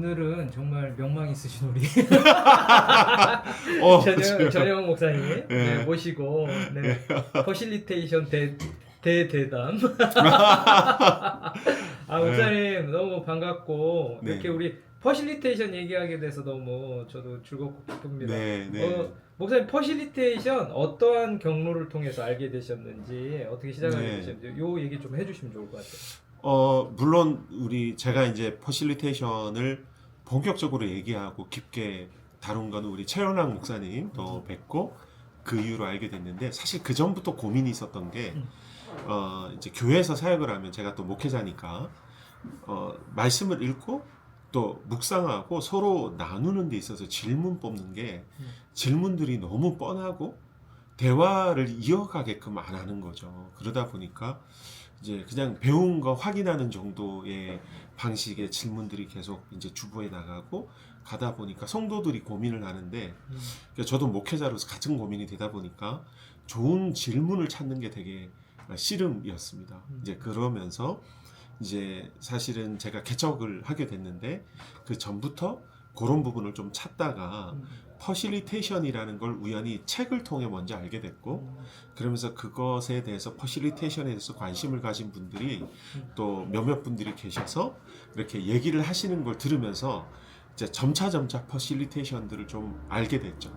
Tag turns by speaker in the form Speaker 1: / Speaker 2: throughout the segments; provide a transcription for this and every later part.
Speaker 1: 오늘은 정말 명망 있으신 우리
Speaker 2: 지금.
Speaker 1: 전영 목사님
Speaker 2: 예.
Speaker 1: 네, 모시고 네, 퍼실리테이션 대담 목사님 너무 반갑고
Speaker 2: 네.
Speaker 1: 이렇게 우리 퍼실리테이션 얘기하게 돼서 너무 저도 즐겁고 기쁩니다.
Speaker 2: 네, 네.
Speaker 1: 목사님 퍼실리테이션 어떠한 경로를 통해서 알게 되셨는지 어떻게 시작하게
Speaker 2: 네.
Speaker 1: 되셨는지 요 얘기 좀 해주시면 좋을 것 같아요.
Speaker 2: 물론 제가 이제 퍼실리테이션을 본격적으로 얘기하고 깊게 다룬 거는 우리 최연락 목사님 또 뵙고 그 이후로 알게 됐는데, 사실 그 전부터 고민이 있었던 게 이제 교회에서 사역을 하면 제가 또 목회자니까 말씀을 읽고 또 묵상하고 서로 나누는 데 있어서 질문 뽑는 게 질문들이 너무 뻔하고 대화를 이어가게끔 안 하는 거죠. 그러다 보니까 이제 그냥 배운 거 확인하는 정도의 방식의 질문들이 계속 이제 주부해 나가고 가다 보니까 성도들이 고민을 하는데, 그러니까 저도 목회자로서 같은 고민이 되다 보니까 좋은 질문을 찾는 게 되게 씨름이었습니다. 이제 그러면서 이제 사실은 제가 개척을 하게 됐는데 그 전부터 그런 부분을 좀 찾다가 퍼실리테이션이라는 걸 우연히 책을 통해 먼저 알게 됐고, 그러면서 그것에 대해서 퍼실리테이션에 대해서 관심을 가진 분들이 또 몇몇 분들이 계셔서 이렇게 얘기를 하시는 걸 들으면서 이제 점차 퍼실리테이션들을 좀 알게 됐죠.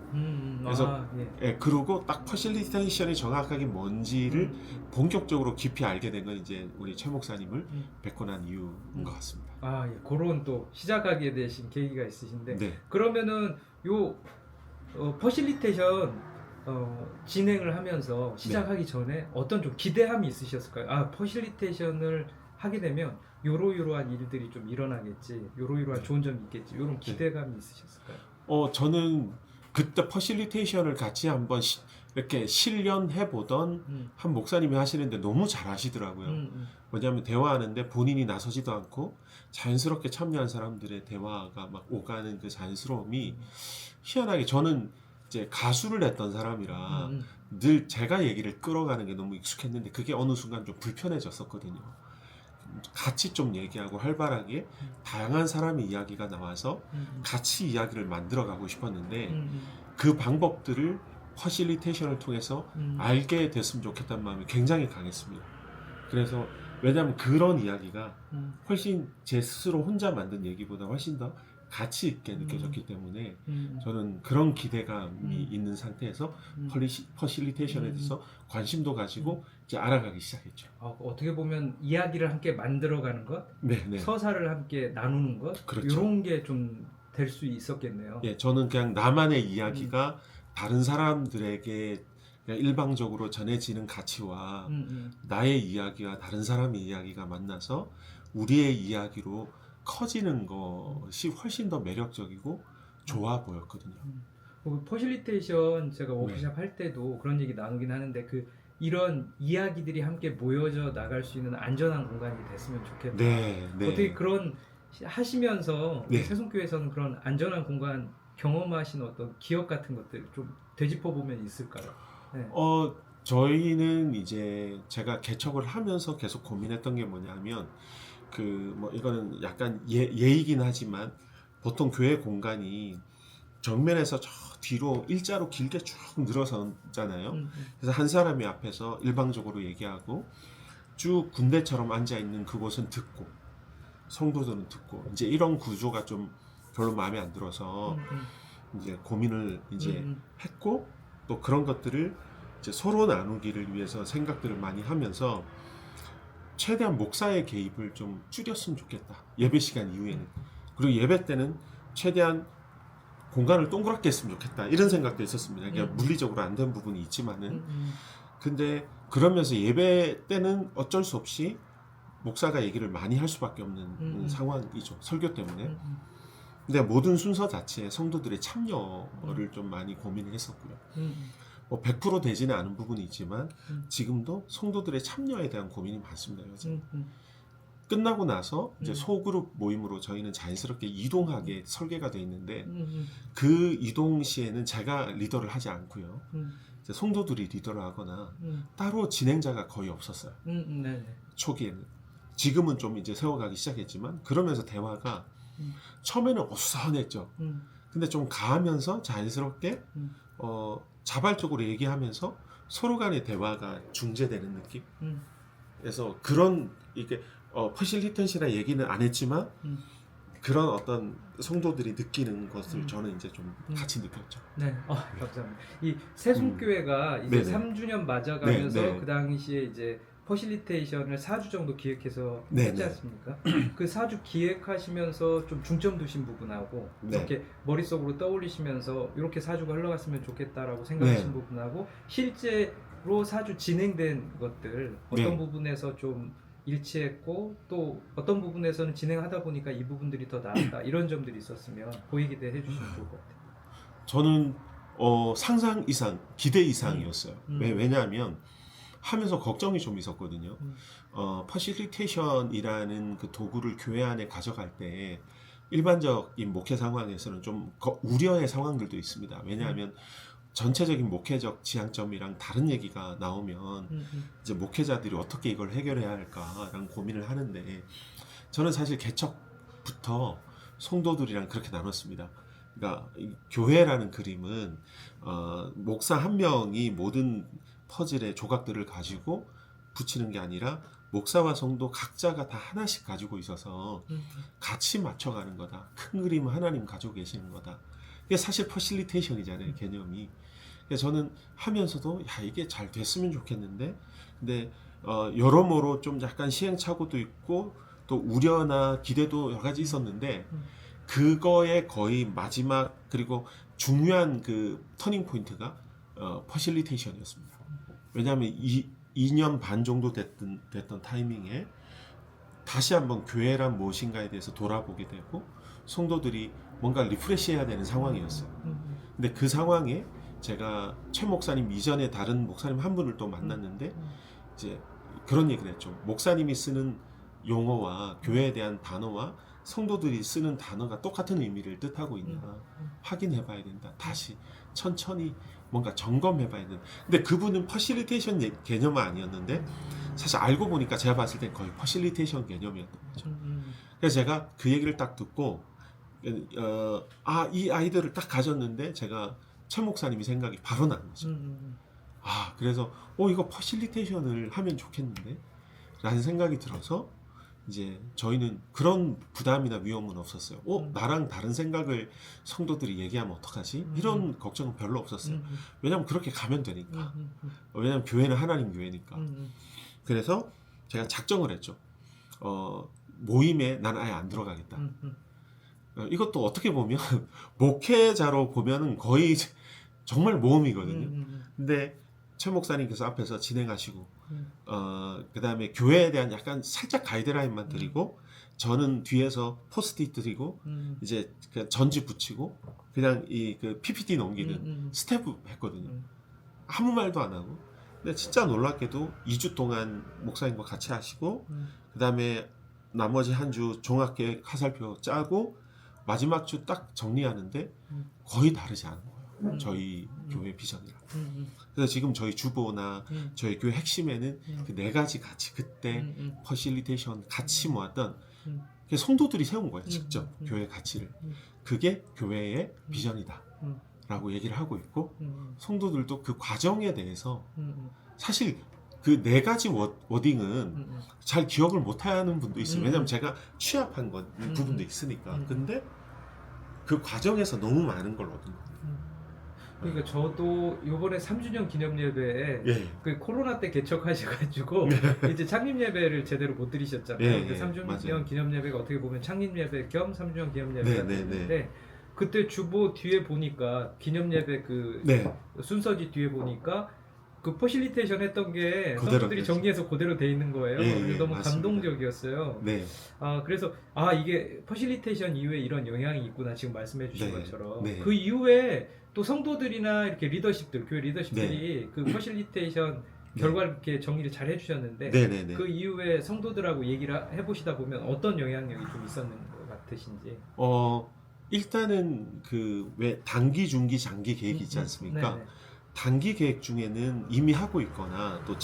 Speaker 2: 그래서 예, 그러고 딱 퍼실리테이션이 정확하게 뭔지를 본격적으로 깊이 알게 된 건 이제 우리 최 목사님을 뵙고 난 이유인 것 같습니다.
Speaker 1: 예. 그런 또 시작하게 되신 계기가 있으신데,
Speaker 2: 네.
Speaker 1: 그러면은 요 퍼실리테이션 진행을 하면서 시작하기 전에 어떤 좀 기대함이 있으셨을까요? 퍼실리테이션을 하게 되면 요러요러한 일들이 좀 일어나겠지, 요러요러한 좋은 점이 있겠지, 요런 기대감이 있으셨을까요?
Speaker 2: 저는 그때 퍼실리테이션을 같이 한번 이렇게 실련해 보던 한 목사님이 하시는데 너무 잘 하시더라고요. 뭐냐면 대화하는데 본인이 나서지도 않고 자연스럽게 참여한 사람들의 대화가 막 오가는 그 자연스러움이 희한하게, 저는 이제 가수를 했던 사람이라 늘 제가 얘기를 끌어가는 게 너무 익숙했는데 그게 어느 순간 좀 불편해졌었거든요. 같이 좀 얘기하고 활발하게 다양한 사람의 이야기가 나와서 같이 이야기를 만들어가고 싶었는데 그 방법들을 퍼실리테이션을 통해서 알게 됐으면 좋겠다는 마음이 굉장히 강했습니다. 그래서 왜냐하면 그런 이야기가 훨씬 제 스스로 혼자 만든 얘기보다 훨씬 더 가치 있게 느껴졌기 때문에 저는 그런 기대감이 있는 상태에서 퍼실리테이션에 대해서 관심도 가지고 이제 알아가기 시작했죠.
Speaker 1: 어떻게 보면 이야기를 함께 만들어가는 것,
Speaker 2: 네.
Speaker 1: 서사를 함께 나누는 것,
Speaker 2: 그렇죠.
Speaker 1: 이런 게 좀 될 수 있었겠네요.
Speaker 2: 예, 저는 그냥 나만의 이야기가 다른 사람들에게 그냥 일방적으로 전해지는 가치와 나의 이야기와 다른 사람의 이야기가 만나서 우리의 이야기로 커지는 것이 훨씬 더 매력적이고 좋아 보였거든요.
Speaker 1: 퍼실리테이션 제가 워크숍 할 때도 그런 얘기 나누긴 하는데, 이런 이야기들이 함께 모여져 나갈 수 있는 안전한 공간이 됐으면 좋겠다.
Speaker 2: 네.
Speaker 1: 어떻게 그런 하시면서
Speaker 2: 네.
Speaker 1: 새송교회에서는 그런 안전한 공간 경험하신 어떤 기억 같은 것들 좀 되짚어 보면 있을까요? 네.
Speaker 2: 저희는 이제 제가 개척을 하면서 계속 고민했던 게 뭐냐면, 이거는 약간 예이긴 하지만 보통 교회 공간이 정면에서 저 뒤로 일자로 길게 쭉 늘어서잖아요. 그래서 한 사람이 앞에서 일방적으로 얘기하고 쭉 군대처럼 앉아 있는 그곳은 듣고 성도들은 듣고, 이제 이런 구조가 좀 별로 마음에 안 들어서 이제 고민을 이제 했고, 또 그런 것들을 이제 서로 나누기를 위해서 생각들을 많이 하면서 최대한 목사의 개입을 좀 줄였으면 좋겠다, 예배 시간 이후에는. 그리고 예배 때는 최대한 공간을 동그랗게 했으면 좋겠다, 이런 생각도 있었습니다. 그러니까 물리적으로 안 된 부분이 있지만은 근데 그러면서 예배 때는 어쩔 수 없이 목사가 얘기를 많이 할 수밖에 없는 상황이죠, 설교 때문에. 근데 모든 순서 자체에 성도들의 참여를 좀 많이 고민을 했었고요. 100% 되지는 않은 부분이 있지만 지금도 성도들의 참여에 대한 고민이 많습니다. 요즘. 끝나고 나서 이제 소그룹 모임으로 저희는 자연스럽게 이동하게 설계가 되어 있는데 그 이동 시에는 제가 리더를 하지 않고요. 이제 성도들이 리더를 하거나 따로 진행자가 거의 없었어요. 초기에는. 지금은 좀 이제 세워가기 시작했지만, 그러면서 대화가 처음에는 어수선했죠. 근데 좀 가하면서 자연스럽게 자발적으로 얘기하면서 서로 간의 대화가 중재되는 느낌. 그래서 그런 이게 퍼실리테이션이라 얘기는 안 했지만 그런 어떤 성도들이 느끼는 것을 저는 이제 좀 같이 느꼈죠.
Speaker 1: 네, 감사합니다. 이 세송교회가 이제
Speaker 2: 네네.
Speaker 1: 3주년 맞아가면서
Speaker 2: 네, 네.
Speaker 1: 그 당시에 이제 퍼실리테이션을 4주 정도 기획해서
Speaker 2: 네,
Speaker 1: 했지
Speaker 2: 네.
Speaker 1: 않습니까? 그 4주 기획하시면서 좀 중점 두신 부분하고
Speaker 2: 네.
Speaker 1: 이렇게 머릿속으로 떠올리시면서 이렇게 4주가 흘러갔으면 좋겠다라고 생각하신
Speaker 2: 네.
Speaker 1: 부분하고 실제로 4주 진행된 것들 어떤
Speaker 2: 네.
Speaker 1: 부분에서 좀 일치했고 또 어떤 부분에서는 진행하다 보니까 이 부분들이 더 나았다 이런 점들이 있었으면 그 얘기도 해주시면 좋을 것 같아요.
Speaker 2: 저는 상상 이상, 기대 이상이었어요. 왜냐하면 하면서 걱정이 좀 있었거든요. 퍼실리테이션이라는 그 도구를 교회 안에 가져갈 때 일반적인 목회 상황에서는 좀 우려의 상황들도 있습니다. 왜냐하면 전체적인 목회적 지향점이랑 다른 얘기가 나오면 이제 목회자들이 어떻게 이걸 해결해야 할까라는 고민을 하는데 저는 사실 개척부터 성도들이랑 그렇게 나눴습니다. 그러니까 이 교회라는 그림은 목사 한 명이 모든 퍼즐의 조각들을 가지고 붙이는 게 아니라 목사와 성도 각자가 다 하나씩 가지고 있어서 같이 맞춰가는 거다. 큰 그림은 하나님 가지고 계시는 거다. 이게 사실 퍼실리테이션이잖아요, 개념이. 그래서 저는 하면서도 이게 잘 됐으면 좋겠는데 근데 여러모로 좀 약간 시행착오도 있고 또 우려나 기대도 여러 가지 있었는데 그거의 거의 마지막 그리고 중요한 그 터닝 포인트가 퍼실리테이션이었습니다. 왜냐하면 2년 반 정도 됐던 타이밍에 다시 한번 교회란 무엇인가에 대해서 돌아보게 되고 성도들이 뭔가 리프레시해야 되는 상황이었어요. 근데 그 상황에 제가 최 목사님 이전에 다른 목사님 한 분을 또 만났는데 이제 그런 얘기를 했죠. 목사님이 쓰는 용어와 교회에 대한 단어와 성도들이 쓰는 단어가 똑같은 의미를 뜻하고 있나 확인해 봐야 된다. 다시 천천히 뭔가 점검해 봐야 된다. 근데 그분은 퍼실리테이션 개념은 아니었는데 사실 알고 보니까 제가 봤을 땐 거의 퍼실리테이션 개념이었던 거죠. 그래서 제가 그 얘기를 딱 듣고 이 아이디어를 딱 가졌는데 제가 최 목사님이 생각이 바로 난 거죠. 그래서 이거 퍼실리테이션을 하면 좋겠는데 라는 생각이 들어서 이제 저희는 그런 부담이나 위험은 없었어요. 나랑 다른 생각을 성도들이 얘기하면 어떡하지? 이런 걱정은 별로 없었어요. 왜냐면 그렇게 가면 되니까. 왜냐면 교회는 하나님 교회니까. 그래서 제가 작정을 했죠. 모임에 난 아예 안 들어가겠다. 이것도 어떻게 보면 목회자로 보면은 거의 정말 모험이거든요. 근데 최 목사님께서 앞에서 진행하시고 그 다음에 교회에 대한 약간 살짝 가이드라인만 드리고 저는 뒤에서 포스트잇 드리고 이제 그냥 전지 붙이고 그냥 그 PPT 넘기는 스텝 했거든요. 아무 말도 안 하고. 근데 진짜 놀랍게도 2주 동안 목사님과 같이 하시고 그 다음에 나머지 한 주 종합계획 화살표 짜고 마지막 주 딱 정리하는데 거의 다르지 않은 거예요. 저희 교회 비전이랑. 그래서 지금 저희 주보나 저희 교회 핵심에는 그 4가지 가치 그때 퍼실리테이션 같이 모았던 성도들이 세운 거예요. 직접 교회 가치를. 그게 교회의 비전이다 라고 얘기를 하고 있고 성도들도 그 과정에 대해서 사실 그 4가지 워딩은 잘 기억을 못하는 분도 있어요. 왜냐하면 제가 취합한 부분도 있으니까. 근데 그 과정에서 너무 많은 걸 얻은 거예요.
Speaker 1: 그러니까 저도 이번에 3주년 기념 예배에 그 코로나 때 개척하셔가지고 이제 창립 예배를 제대로 못 드리셨잖아요. 그 3주년
Speaker 2: 맞아요.
Speaker 1: 기념 예배가 어떻게 보면 창립 예배 겸 3주년 기념 예배가 됐는데 그때 주보 뒤에 보니까 기념 예배 그 순서지 뒤에 보니까 그 퍼실리테이션 했던 게 성도들이 정리해서 그대로 돼 있는 거예요. 너무 맞습니다. 감동적이었어요. 그래서 이게 퍼실리테이션 이후에 이런 영향이 있구나 지금 말씀해 주신 것처럼 그 이후에 또 성도들이나 이렇게 리더십들 교회 리더십들이 그 퍼실리테이션 결과를 이렇게 정리를 잘 해주셨는데 그 이후에 성도들하고 얘기를 해보시다 보면 어떤 영향력이 좀 있었는 것 같으신지.
Speaker 2: 일단은 그 왜 단기, 중기, 장기 계획이 있지 않습니까? 단기 계획 중에는 이미 하고 있거나 또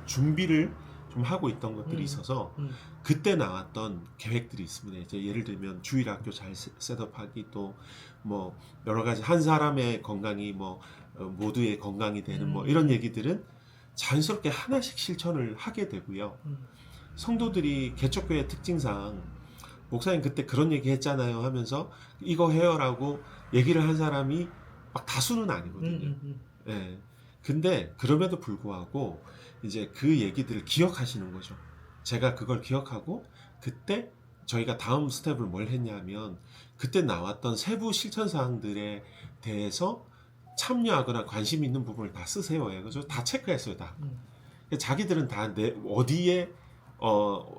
Speaker 2: 준비를 좀 하고 있던 것들이 있어서 그때 나왔던 계획들이 있습니다. 이제 예를 들면 주일학교 잘 셋업하기, 또 뭐 여러 가지 한 사람의 건강이 뭐 모두의 건강이 되는 뭐 이런 얘기들은 자연스럽게 하나씩 실천을 하게 되고요. 성도들이 개척교회 특징상 목사님 그때 그런 얘기 했잖아요 하면서 이거 해요라고 얘기를 한 사람이 막 다수는 아니거든요. 예. 근데 그럼에도 불구하고 이제 그 얘기들을 기억하시는 거죠. 제가 그걸 기억하고 그때 저희가 다음 스텝을 뭘 했냐면 그때 나왔던 세부 실천 사항들에 대해서 참여하거나 관심 있는 부분을 다 쓰세요. 그래서 다 체크했어요. 다. 자기들은 다 어디에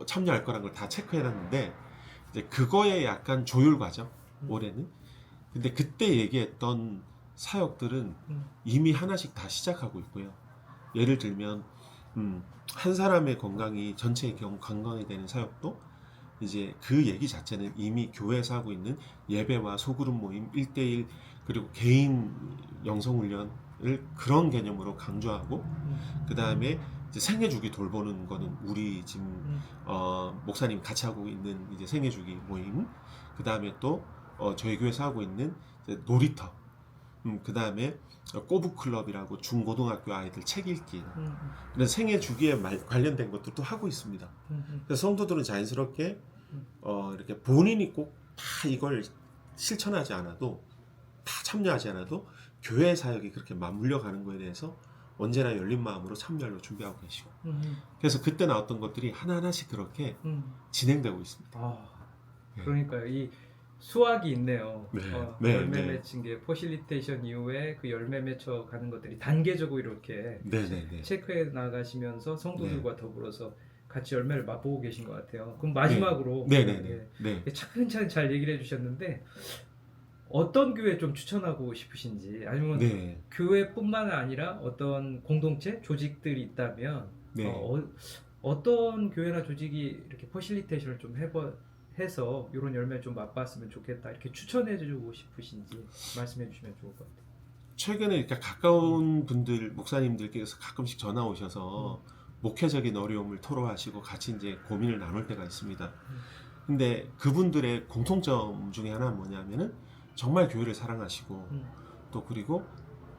Speaker 2: 참여할 거라는 걸 다 체크해놨는데 이제 그거에 약간 조율 과정 올해는. 근데 그때 얘기했던 사역들은 이미 하나씩 다 시작하고 있고요. 예를 들면 한 사람의 건강이 전체의 건강이 되는 사역도 이제 그 얘기 자체는 이미 교회에서 하고 있는 예배와 소그룹 모임 1대1 그리고 개인 영성훈련을 그런 개념으로 강조하고 그 다음에 생애주기 돌보는 거는 우리 지금 목사님 같이 하고 있는 이제 생애주기 모임, 그 다음에 또 저희 교회에서 하고 있는 이제 놀이터, 그 다음에 꼬북클럽이라고 중고등학교 아이들 책 읽기, 이런 생애주기에 관련된 것들도 하고 있습니다. 그래서 성도들은 자연스럽게 이렇게 본인이 꼭 다 이걸 실천하지 않아도, 다 참여하지 않아도 교회 사역이 그렇게 맞물려 가는 거에 대해서 언제나 열린 마음으로 참여하려고 준비하고 계시고, 그래서 그때 나왔던 것들이 하나하나씩 그렇게 진행되고 있습니다.
Speaker 1: 그러니까요. 이 수학이 있네요.
Speaker 2: 네,
Speaker 1: 열매
Speaker 2: 네.
Speaker 1: 맺힌 게 포실리테이션 이후에 그 열매 맺혀 가는 것들이 단계적으로 이렇게
Speaker 2: 네.
Speaker 1: 체크해 나가시면서 성도들과 더불어서 같이 열매를 맛보고 계신 것 같아요. 그럼 마지막으로
Speaker 2: 네.
Speaker 1: 차근차근 잘 얘기를 해주셨는데 어떤 교회 좀 추천하고 싶으신지, 아니면
Speaker 2: 네.
Speaker 1: 교회뿐만 아니라 어떤 공동체, 조직들이 있다면
Speaker 2: 네.
Speaker 1: 어떤 교회나 조직이 이렇게 퍼실리테이션을 좀 해서 이런 열매를 좀 맛봤으면 좋겠다 이렇게 추천해주고 싶으신지 말씀해 주시면 좋을 것 같아요.
Speaker 2: 최근에 이렇게 가까운 분들, 목사님들께서 가끔씩 전화 오셔서 목회적인 어려움을 토로하시고 같이 이제 고민을 나눌 때가 있습니다. 근데 그분들의 공통점 중에 하나는 뭐냐면은 정말 교회를 사랑하시고 또 그리고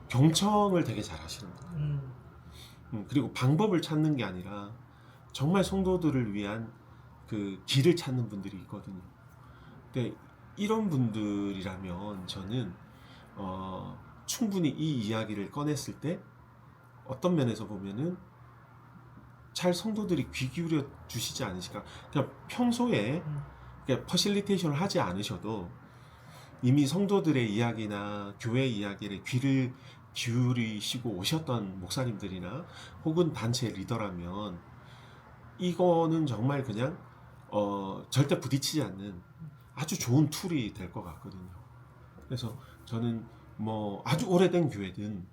Speaker 2: 경청을 되게 잘 하시는 거예요. 그리고 방법을 찾는 게 아니라 정말 성도들을 위한 그 길을 찾는 분들이 있거든요. 근데 이런 분들이라면 저는 충분히 이 이야기를 꺼냈을 때 어떤 면에서 보면은 잘 성도들이 귀 기울여 주시지 않으실까. 그냥 평소에 그러니까 퍼실리테이션을 하지 않으셔도 이미 성도들의 이야기나 교회 이야기를 귀를 기울이시고 오셨던 목사님들이나 혹은 단체 리더라면 이거는 정말 그냥 절대 부딪히지 않는 아주 좋은 툴이 될 것 같거든요. 그래서 저는 뭐 아주 오래된 교회든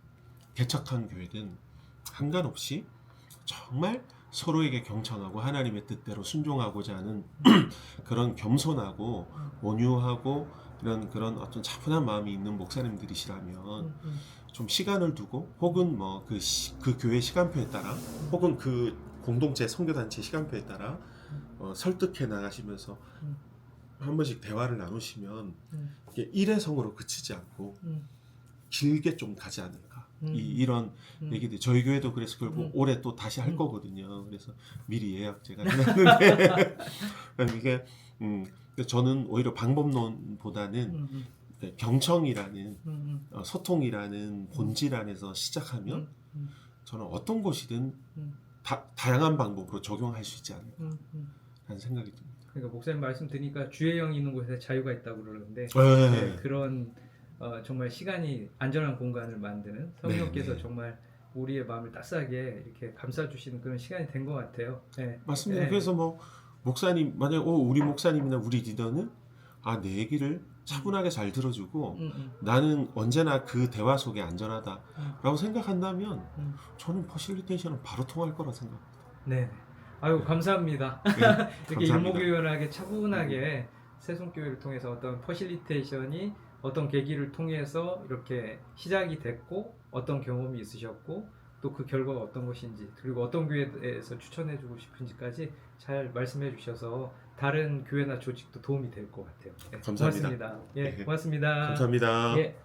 Speaker 2: 개척한 교회든 상관없이 정말 서로에게 경청하고 하나님의 뜻대로 순종하고자 하는 그런 겸손하고 온유하고 그런 어떤 차분한 마음이 있는 목사님들이시라면 좀 시간을 두고 혹은 뭐 그 교회 시간표에 따라 혹은 그 공동체 선교단체 시간표에 따라 설득해 나가시면서 한 번씩 대화를 나누시면 이게 일회성으로 그치지 않고 길게 좀 가지 않을까. 이런 얘기들 저희 교회도 그래서 결국 올해 또 다시 할 거거든요. 그래서 미리 예약 제가 해놨는데 이게 저는 오히려 방법론보다는 경청이라는 소통이라는 본질 안에서 시작하면 저는 어떤 곳이든 다양한 방법으로 적용할 수 있지 않을까 라는 생각이 듭니다.
Speaker 1: 그러니까 목사님 말씀 드니까 주의 영이 있는 곳에 자유가 있다고 그러는데 그런 정말 시간이 안전한 공간을 만드는 성령께서 정말 우리의 마음을 따스하게 이렇게 감싸주시는 그런 시간이 된 것 같아요.
Speaker 2: 맞습니다. 그래서 뭐 목사님 만약 우리 목사님이나 우리 리더는 내 얘기를 차분하게 잘 들어주고 나는 언제나 그 대화 속에 안전하다라고 생각한다면 저는 퍼실리테이션은 바로 통할 거라 생각합니다.
Speaker 1: 네. 아유 감사합니다. 이렇게 일목요연하게 차분하게 새송교회를 통해서 어떤 퍼실리테이션이 어떤 계기를 통해서 이렇게 시작이 됐고 어떤 경험이 있으셨고 또 그 결과가 어떤 것인지 그리고 어떤 교회에 대해서 추천해주고 싶은지까지 잘 말씀해 주셔서 다른 교회나 조직도 도움이 될 것 같아요. 네,
Speaker 2: 감사합니다.
Speaker 1: 고맙습니다. 예,
Speaker 2: 네.
Speaker 1: 고맙습니다.
Speaker 2: 감사합니다.
Speaker 1: 예.